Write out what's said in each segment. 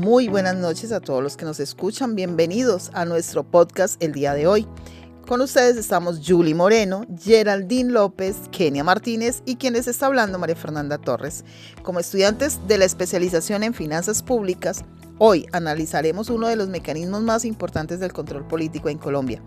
Muy buenas noches a todos los que nos escuchan. Bienvenidos a nuestro podcast el día de hoy. Con ustedes estamos Julie Moreno, Geraldine López, Kenia Martínez y quien les está hablando, María Fernanda Torres. Como estudiantes de la especialización en finanzas públicas, hoy analizaremos uno de los mecanismos más importantes del control político en Colombia,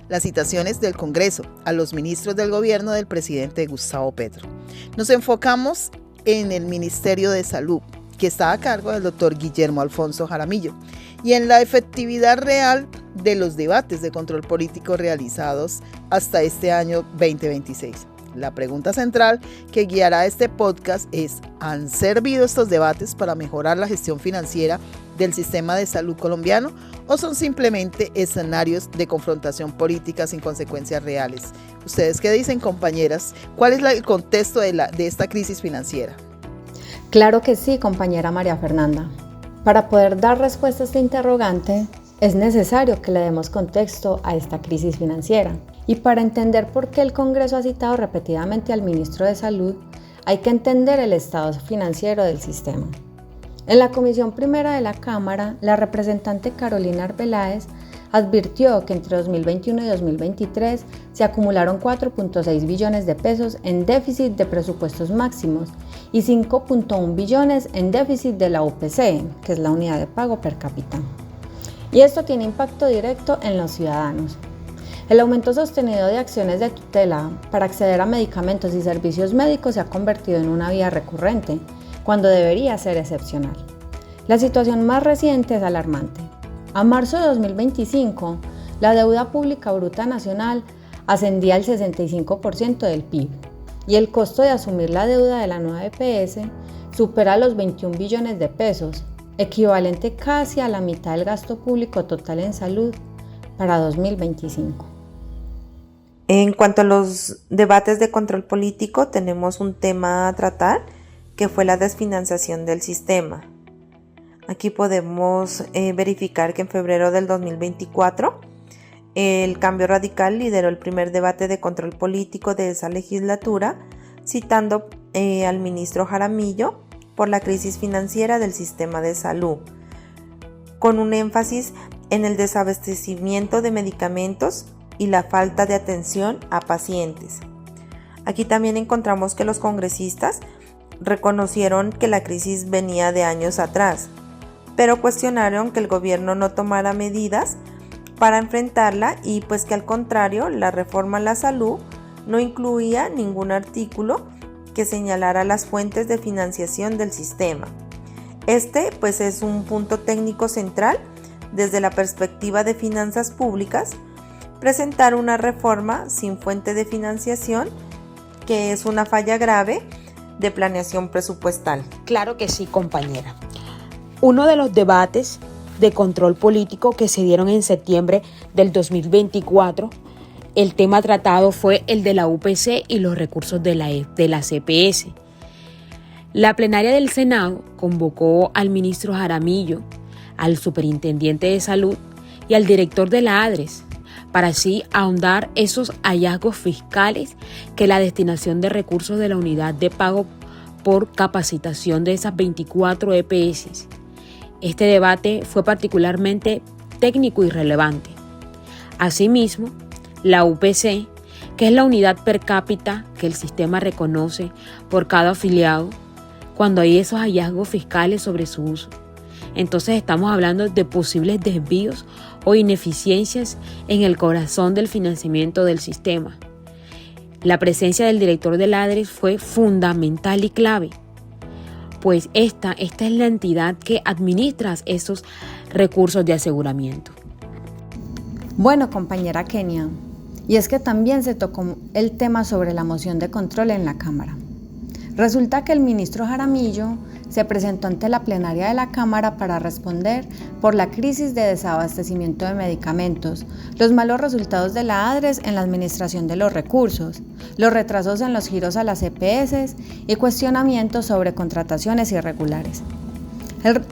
las citaciones del Congreso a los ministros del gobierno del presidente Gustavo Petro. Nos enfocamos en el Ministerio de Salud, que está a cargo del doctor Guillermo Alfonso Jaramillo, y en la efectividad real de los debates de control político realizados hasta este año 2026. La pregunta central que guiará este podcast es: ¿han servido estos debates para mejorar la gestión financiera del sistema de salud colombiano o son simplemente escenarios de confrontación política sin consecuencias reales? ¿Ustedes qué dicen, compañeras? ¿Cuál es el contexto de esta crisis financiera? Claro que sí, compañera María Fernanda. Para poder dar respuesta a este interrogante, es necesario que le demos contexto a esta crisis financiera. Y para entender por qué el Congreso ha citado repetidamente al ministro de Salud, hay que entender el estado financiero del sistema. En la Comisión Primera de la Cámara, la representante Carolina Arbeláez advirtió que entre 2021 y 2023 se acumularon 4.6 billones de pesos en déficit de presupuestos máximos y 5.1 billones en déficit de la UPC, que es la unidad de pago per cápita. Y esto tiene impacto directo en los ciudadanos. El aumento sostenido de acciones de tutela para acceder a medicamentos y servicios médicos se ha convertido en una vía recurrente, cuando debería ser excepcional. La situación más reciente es alarmante. A marzo de 2025, la deuda pública bruta nacional ascendía al 65% del PIB y el costo de asumir la deuda de la nueva EPS supera los 21 billones de pesos, equivalente casi a la mitad del gasto público total en salud para 2025. En cuanto a los debates de control político, tenemos un tema a tratar que fue la desfinanciación del sistema. Aquí podemos verificar que en febrero del 2024 el Cambio Radical lideró el primer debate de control político de esa legislatura, citando al ministro Jaramillo por la crisis financiera del sistema de salud, con un énfasis en el desabastecimiento de medicamentos y la falta de atención a pacientes. Aquí también encontramos que los congresistas reconocieron que la crisis venía de años atrás, pero cuestionaron que el gobierno no tomara medidas para enfrentarla y pues que al contrario, la reforma a la salud no incluía ningún artículo que señalara las fuentes de financiación del sistema. Este pues es un punto técnico central desde la perspectiva de finanzas públicas, presentar una reforma sin fuente de financiación, que es una falla grave de planeación presupuestal. Claro que sí, compañera. Uno de los debates de control político que se dieron en septiembre del 2024, el tema tratado fue el de la UPC y los recursos de la CPS. La plenaria del Senado convocó al ministro Jaramillo, al superintendente de salud y al director de la ADRES para así ahondar esos hallazgos fiscales que la destinación de recursos de la unidad de pago por capacitación de esas 24 EPS. Este debate fue particularmente técnico y relevante. Asimismo, la UPC, que es la unidad per cápita que el sistema reconoce por cada afiliado, cuando hay esos hallazgos fiscales sobre su uso. Entonces estamos hablando de posibles desvíos o ineficiencias en el corazón del financiamiento del sistema. La presencia del director del ADRES fue fundamental y clave, pues esta es la entidad que administra esos recursos de aseguramiento. Bueno, compañera Kenia, y es que también se tocó el tema sobre la moción de control en la Cámara. Resulta que el ministro Jaramillo se presentó ante la plenaria de la Cámara para responder por la crisis de desabastecimiento de medicamentos, los malos resultados de la ADRES en la administración de los recursos, los retrasos en los giros a las EPS y cuestionamientos sobre contrataciones irregulares.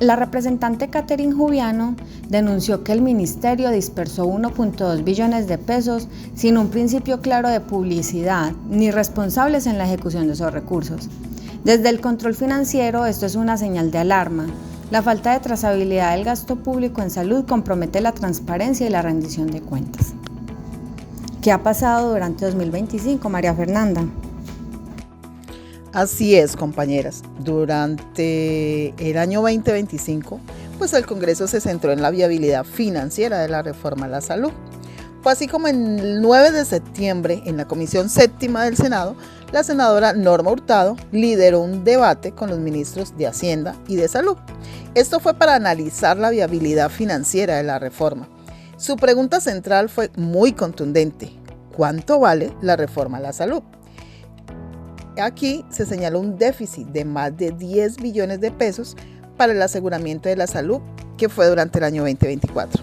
La representante Catherine Jubiano denunció que el ministerio dispersó 1.2 billones de pesos sin un principio claro de publicidad ni responsables en la ejecución de esos recursos. Desde el control financiero, esto es una señal de alarma, La falta de trazabilidad del gasto público en salud compromete la transparencia y la rendición de cuentas. ¿Qué ha pasado durante 2025, María Fernanda? Así es, compañeras. Durante el año 2025, pues el Congreso se centró en la viabilidad financiera de la reforma a la salud. Fue así como el 9 de septiembre, en la Comisión Séptima del Senado, la senadora Norma Hurtado lideró un debate con los ministros de Hacienda y de Salud. Esto fue para analizar la viabilidad financiera de la reforma. Su pregunta central fue muy contundente: ¿cuánto vale la reforma a la salud? Aquí se señaló un déficit de más de 10 billones de pesos para el aseguramiento de la salud, que fue durante el año 2024.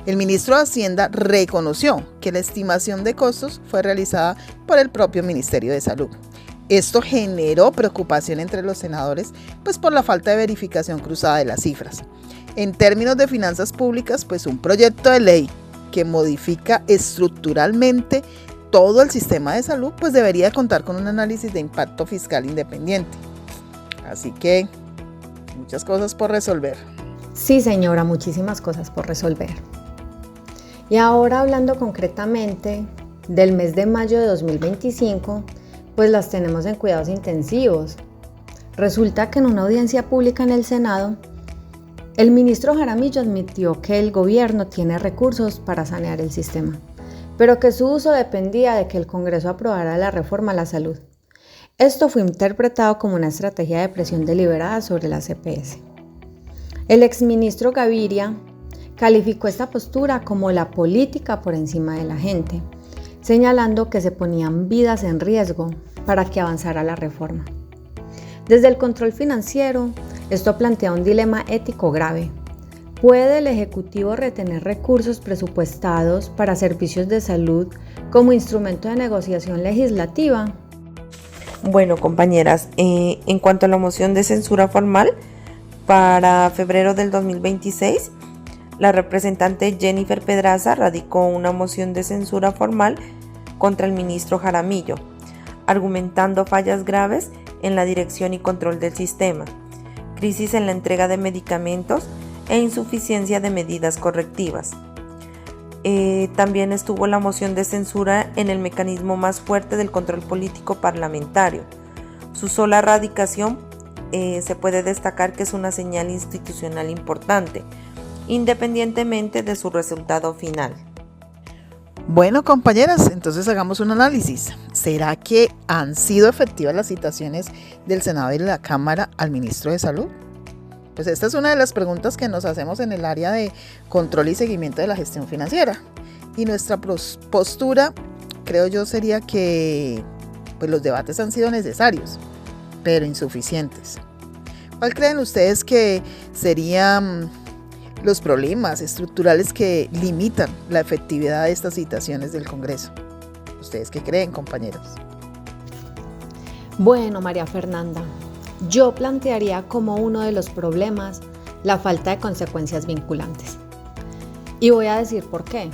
El ministro de Hacienda reconoció que la estimación de costos fue realizada por el propio Ministerio de Salud. Esto generó preocupación entre los senadores, pues por la falta de verificación cruzada de las cifras. En términos de finanzas públicas, pues un proyecto de ley que modifica estructuralmente todo el sistema de salud, pues debería contar con un análisis de impacto fiscal independiente. Así que, muchas cosas por resolver. Sí, señora, muchísimas cosas por resolver. Y ahora hablando concretamente del mes de mayo de 2025, pues las tenemos en cuidados intensivos. Resulta que en una audiencia pública en el Senado, el ministro Jaramillo admitió que el gobierno tiene recursos para sanear el sistema, pero que su uso dependía de que el Congreso aprobara la reforma a la salud. Esto fue interpretado como una estrategia de presión deliberada sobre la CPS. El exministro Gaviria calificó esta postura como la política por encima de la gente, señalando que se ponían vidas en riesgo para que avanzara la reforma. Desde el control financiero, esto plantea un dilema ético grave. ¿Puede el Ejecutivo retener recursos presupuestados para servicios de salud como instrumento de negociación legislativa? Bueno, compañeras, en cuanto a la moción de censura formal, para febrero del 2026, la representante Jennifer Pedraza radicó una moción de censura formal contra el ministro Jaramillo, argumentando fallas graves en la dirección y control del sistema, crisis en la entrega de medicamentos e insuficiencia de medidas correctivas. También estuvo la moción de censura en el mecanismo más fuerte del control político parlamentario. Su sola radicación se puede destacar que es una señal institucional importante, independientemente de su resultado final. Bueno, compañeras, entonces hagamos un análisis. ¿Será que han sido efectivas las citaciones del Senado y de la Cámara al ministro de Salud? Pues esta es una de las preguntas que nos hacemos en el área de control y seguimiento de la gestión financiera. Y nuestra postura, creo yo, sería que pues los debates han sido necesarios, pero insuficientes. ¿Cuál creen ustedes que serían los problemas estructurales que limitan la efectividad de estas citaciones del Congreso? ¿Ustedes qué creen, compañeros? Bueno, María Fernanda, yo plantearía como uno de los problemas la falta de consecuencias vinculantes. Y voy a decir por qué.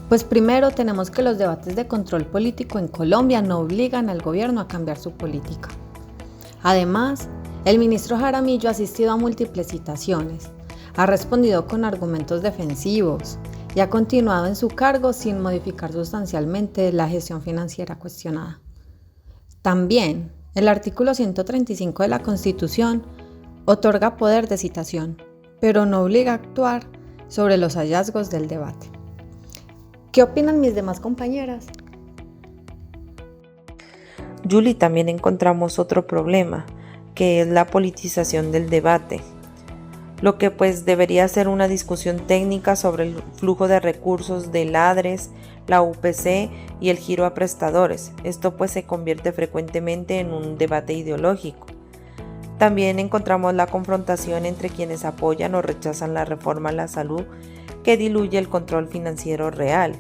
Pues primero tenemos que los debates de control político en Colombia no obligan al gobierno a cambiar su política. Además, el ministro Jaramillo ha asistido a múltiples citaciones, ha respondido con argumentos defensivos y ha continuado en su cargo sin modificar sustancialmente la gestión financiera cuestionada. También, el artículo 135 de la Constitución otorga poder de citación, pero no obliga a actuar sobre los hallazgos del debate. ¿Qué opinan mis demás compañeras? Julie, también encontramos otro problema, que es la politización del debate, lo que pues debería ser una discusión técnica sobre el flujo de recursos del ADRES, la UPC y el giro a prestadores. Esto pues se convierte frecuentemente en un debate ideológico. También encontramos la confrontación entre quienes apoyan o rechazan la reforma a la salud, que diluye el control financiero real.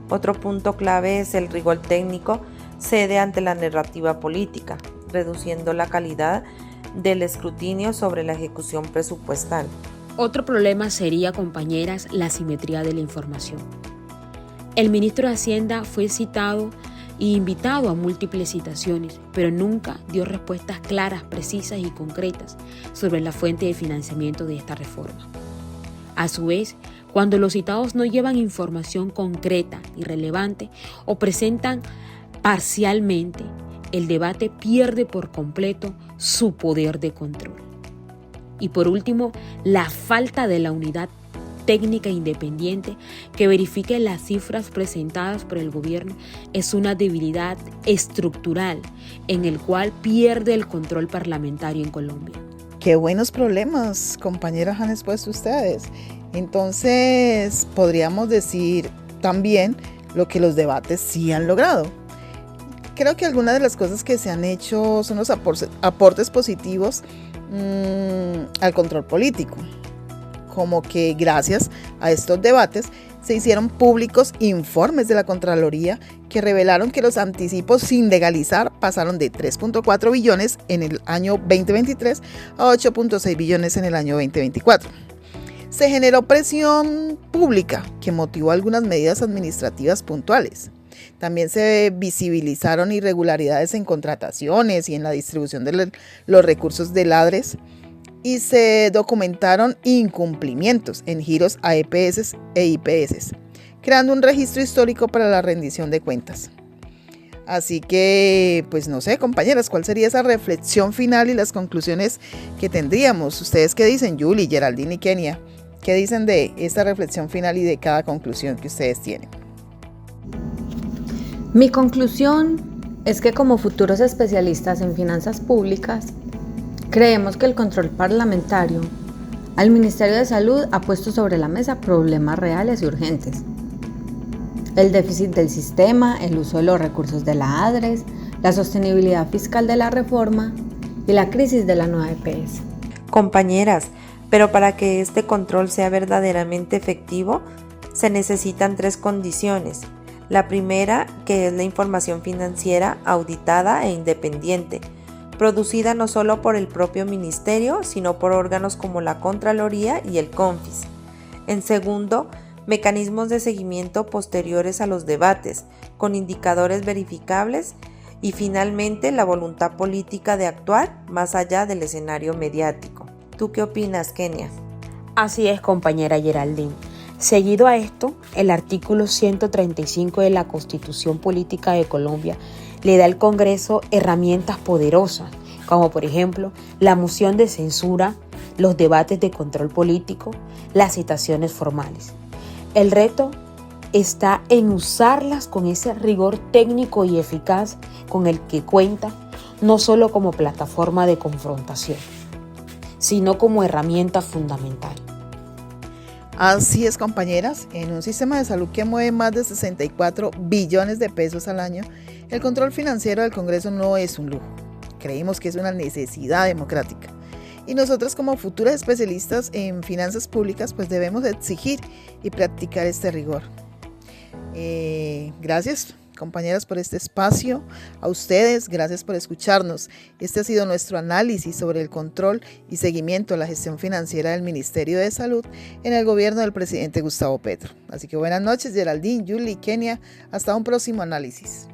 Otro punto clave es el rigor técnico cede ante la narrativa política, reduciendo la calidad del escrutinio sobre la ejecución presupuestal. Otro problema sería, compañeras, la asimetría de la información. El ministro de Hacienda fue citado y invitado a múltiples citaciones, pero nunca dio respuestas claras, precisas y concretas sobre la fuente de financiamiento de esta reforma. A su vez, cuando los citados no llevan información concreta y relevante o presentan parcialmente, el debate pierde por completo su poder de control. Y por último, la falta de la unidad técnica independiente que verifique las cifras presentadas por el gobierno es una debilidad estructural en el cual pierde el control parlamentario en Colombia. Qué buenos problemas, compañeras, han expuesto ustedes. Entonces, podríamos decir también lo que los debates sí han logrado. Creo que algunas de las cosas que se han hecho son los aportes positivos al control político. Como que gracias a estos debates se hicieron públicos informes de la Contraloría que revelaron que los anticipos sin legalizar pasaron de 3.4 billones en el año 2023 a 8.6 billones en el año 2024. Se generó presión pública que motivó algunas medidas administrativas puntuales. También se visibilizaron irregularidades en contrataciones y en la distribución de los recursos del ADRES y se documentaron incumplimientos en giros a EPS e IPS, creando un registro histórico para la rendición de cuentas. Así que, pues no sé, compañeras, ¿cuál sería esa reflexión final y las conclusiones que tendríamos? ¿Ustedes qué dicen, Julie, Geraldine y Kenia? ¿Qué dicen de esta reflexión final y de cada conclusión que ustedes tienen? Mi conclusión es que como futuros especialistas en finanzas públicas, creemos que el control parlamentario al Ministerio de Salud ha puesto sobre la mesa problemas reales y urgentes. El déficit del sistema, el uso de los recursos de la ADRES, la sostenibilidad fiscal de la reforma y la crisis de la nueva EPS. Compañeras, pero para que este control sea verdaderamente efectivo, se necesitan 3 condiciones. La primera, que es la información financiera auditada e independiente, producida no solo por el propio ministerio, sino por órganos como la Contraloría y el CONFIS. En segundo, mecanismos de seguimiento posteriores a los debates, con indicadores verificables. Y finalmente, la voluntad política de actuar más allá del escenario mediático. ¿Tú qué opinas, Kenia? Así es, compañera Geraldine. Seguido a esto, el artículo 135 de la Constitución Política de Colombia le da al Congreso herramientas poderosas, como por ejemplo la moción de censura, los debates de control político, las citaciones formales. El reto está en usarlas con ese rigor técnico y eficaz con el que cuenta, no solo como plataforma de confrontación, sino como herramienta fundamental. Así es, compañeras, en un sistema de salud que mueve más de 64 billones de pesos al año, el control financiero del Congreso no es un lujo. Creemos que es una necesidad democrática. Y nosotros como futuras especialistas en finanzas públicas, pues debemos exigir y practicar este rigor. Gracias, compañeras, por este espacio. A ustedes, gracias por escucharnos. Este ha sido nuestro análisis sobre el control y seguimiento a la gestión financiera del Ministerio de Salud en el gobierno del presidente Gustavo Petro. Así que buenas noches, Geraldine, Julie, Kenia. Hasta un próximo análisis.